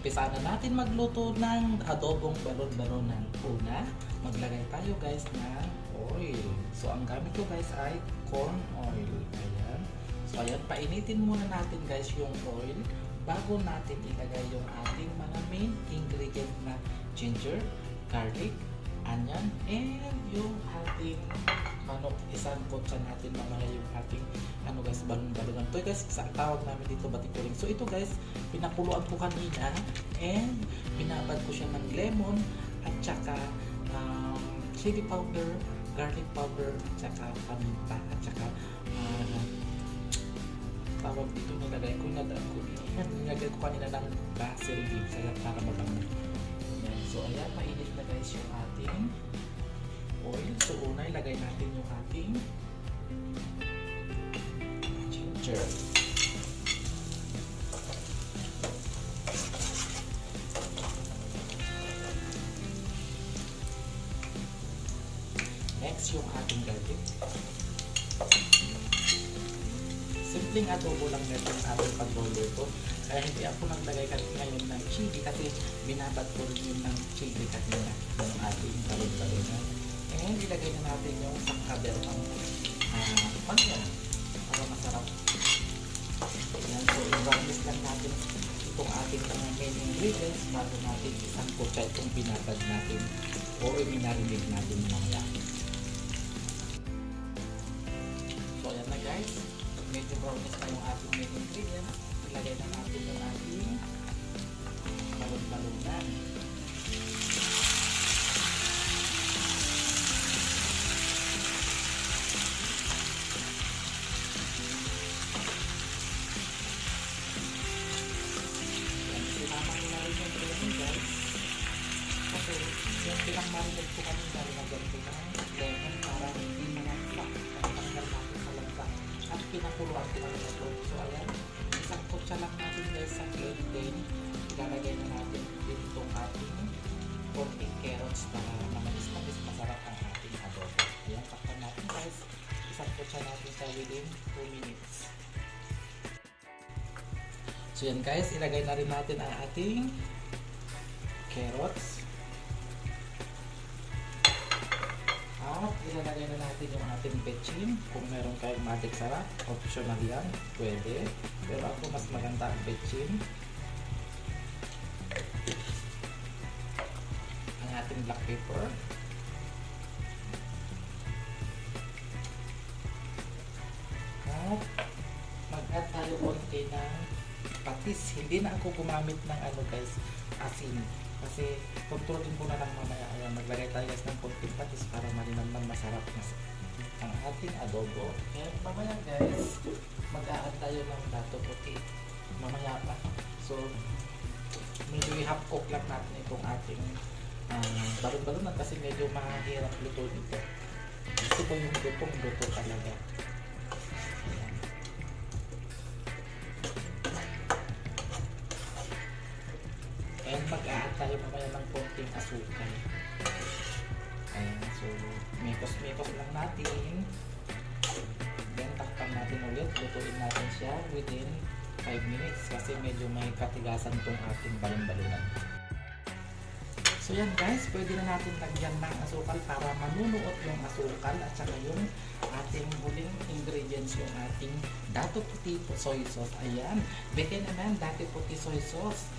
umpisa na natin magluto ng adobong balon-balonan. Una, maglagay tayo guys ng oil. So ang gamit ko guys ay corn oil. Ayan. So ayan, painitin muna natin guys yung oil bago natin ilagay yung ating mga main ingredient na ginger, garlic, onion, and yung ating manok. Isangkot sa natin mamaya yung ating guys, balon-balonan. Ito guys, tawag namin dito batikuling. So ito guys, pinakuluan ko kanina and binabad ko siya ng lemon at saka chili powder, garlic powder, at saka paminta, at saka tawag dito nilagay ko ko kanina ng basil leaves para mabango. So ayan, mainit na guys yung ating oil. So una, ilagay natin yung ating ginger. Next, yung ating garlic. Simpleng adobo lang nito ang ating pagluluto. Kaya hindi ako naglagay ngayon ng chili kasi binabad ko rin yun ng chili kanina yung ating balon-balonan. And ilagay na natin yung sakabel ng panyan para masarap. Ayan, so i-garnish lang natin itong ating mga main ingredients bago natin isangkot sa itong binabad natin o i-marinate natin mamaya. So ayan na guys, medyo brownish na yung ating main ingredients. Ilagay na natin yung ating balon-balonan. Yung pinang-marinate ko kanina, linagyan ko ng lemon para hindi managsak at tanggal natin sa lansa. At pinakuluan ko kanina ito. So ayan, isang kutsa lang natin guys sa plate din. Ilalagay na natin dito itong ating konting carrots para mamanis-manis masarap ang ating adobo. Ayan, takpan natin guys. Isang kutsa natin sa within 2 minutes. So yan guys, ilagay na rin natin ang ating carrots. At ilalagay na natin yung ating betchin. Kung meron kayong magic sarap, optional yan, pwede. Pero ako mas maganda ang betchin. Ang ating black pepper. At mag-add tayo konti ng patis. Hindi na ako gumamit ng guys, asin. Kasi kontrolin ko na lang mamaya. Ayan, maglagay tayo guys ng konting patis para malinamnam masarap ang ating adobo. Kaya mamaya guys, mag-a-add tayo ng dato puti. Mamaya pa. So, medyo i-half cook lang natin itong ating balon-balonan kasi medyo mahirap luto nito. Gusto ko yung lutong-luto talaga. Ayan. And mag-a-add tayo mamaya ng konting asukal. Ayan, so mikos-mikos lang natin. Then takpan natin ulit. Lutuin natin siya within 5 minutes kasi medyo may katigasan itong ating balon-balonan. So yan guys, pwede na natin lagyan ng asukal para manunuot yung asukal at saka yung ating huling ingredients, yung ating dato puti soy sauce. Ayan, bigyan naman dato puti soy sauce.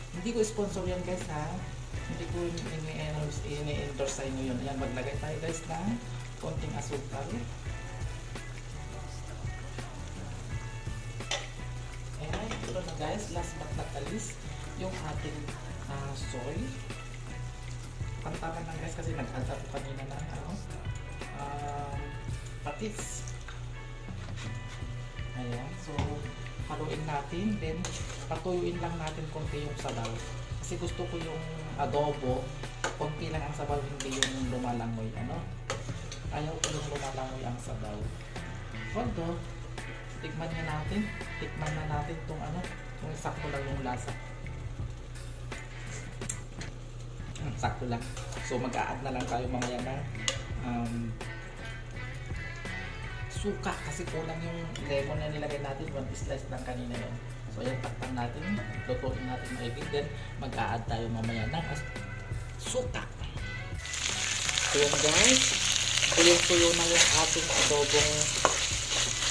Hindi ko sponsor yan guys ha. Hindi ko ini-endorse sa inyo yun. Ayan, maglagay tayo guys ng konting asukal. Ayan, ito na guys. Last but not least, yung ating soy. Pantaman lang guys kasi nag-add ako kanina ng patis. Ayan, so haluin natin, then patuyuin lang natin konti yung sabaw. Kasi gusto ko yung adobo, konti lang ang sabaw, hindi yung lumalangoy. Ayaw ko yung lumalangoy ang sabaw. Although, tikman na natin itong kung sakto lang yung lasa. Sakto lang. So mag-a-add na lang tayo mamaya na suka kasi kulang yung lemon na nilagay natin, 1 slice lang kanina yun. So ayan, takpan natin lutuin natin maigi. Then mag-a-add tayo mamaya ng suka. So yan guys, tuyo-tuyo na yung ating adobong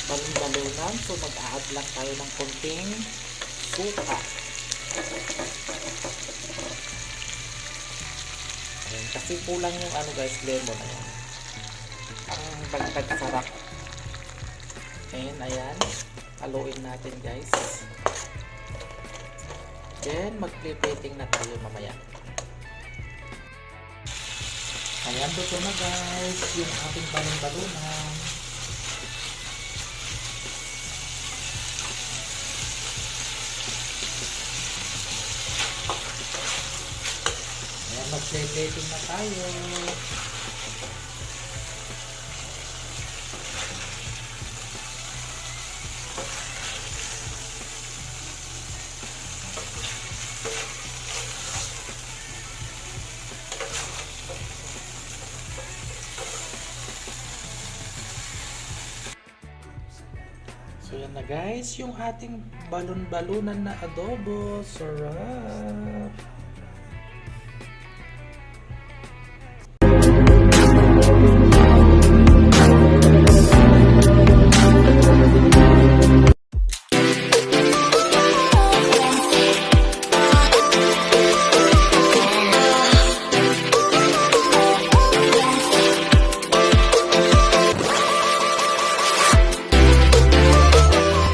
balon-balonan. So mag-a-add lang tayo ng konting suka. Ayan, kasi kulang yung guys, lemon. Ayan, ang bagtag sarap. Ayan, haluin natin guys. Then mag-plating na tayo mamaya. Ayan, luto na guys yung ating balon-balonan. Mag-plating na tayo. So yan na guys, yung ating balon-balonan na adobo. Sarap!